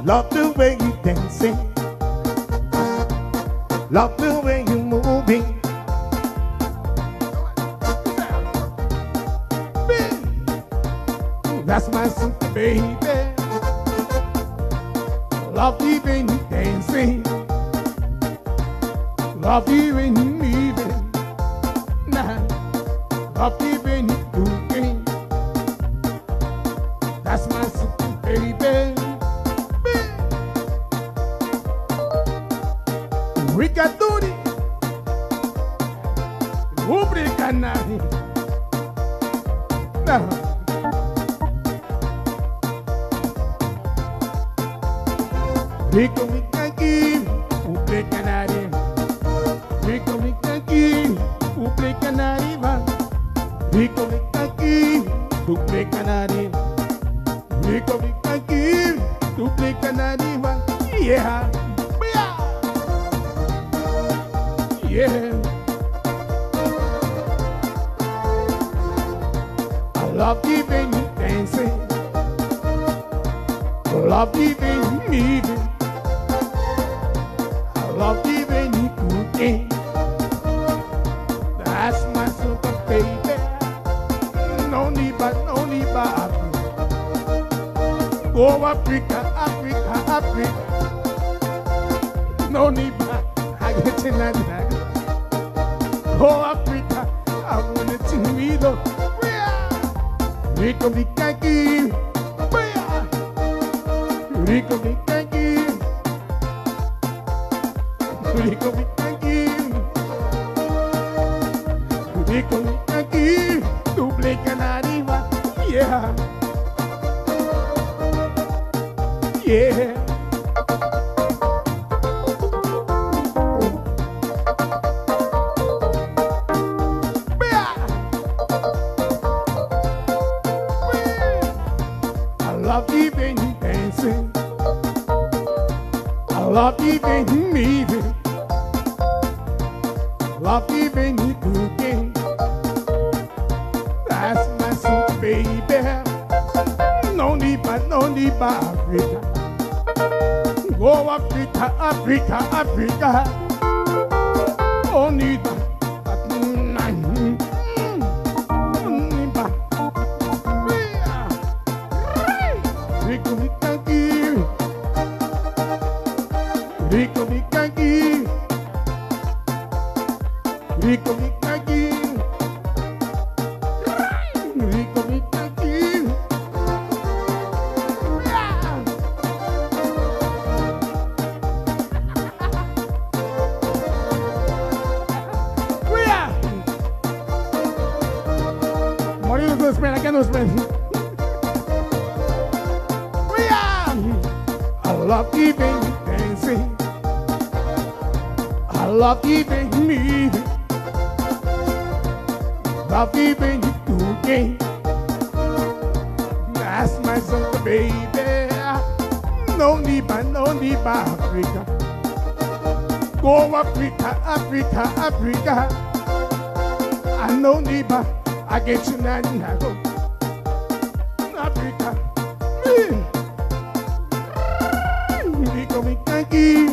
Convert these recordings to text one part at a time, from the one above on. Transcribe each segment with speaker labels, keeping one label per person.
Speaker 1: love the way you dancing. Love the way you moving. That's my super baby. Love the way you dancing. Love the way you moving. Nah. Love the way you moving. That's my super baby. Ricaturi, Ubricanari. Rico Ricaki, Ubricanari. Rico Ricaki, Ubricanari. Rico Ricaki, Ubricanari. Rico Ricaki, Ubricanari. Yeah. Yeah, I love the way you dancing. I love the way you moving. I love the way you cooking. That's my super baby. No need but Africa. Go Africa, Africa, Africa. No need but I get you now. Oh, Africa, I want to sing me though. Rico Ricaki, Rico Ricaki, Rico Ricaki, Rico Ricaki, double canariva, yeah, yeah. I love the way you dancing. I love the way you moving. Love the way you cooking. That's my sweet baby. No need but Africa. Go Africa, Africa, Africa. Oh, need but Rico Ricaki, Rico Ricaki, Rico Ricaki, Rico Ricaki. Morir no espera, que no espera. I love the way you dancing. I love the way you moving. Love the way you cooking. That's my super baby. No need but Africa. Go Africa, Africa, Africa. I no need but I get you now. Go Africa. Rico Ricaki,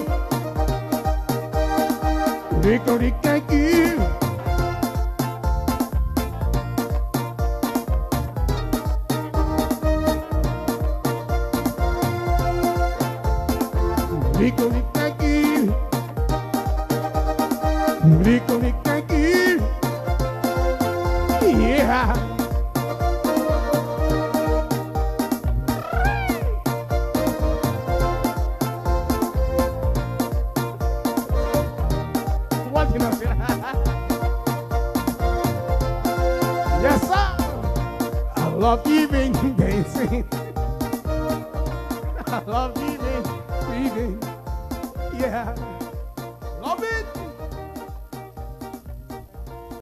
Speaker 1: Rico Ricaki, Rico Ricaki, Rico Ricaki, yeah. Yes, sir. I love the way you dancing. I love the way you moving. Yeah.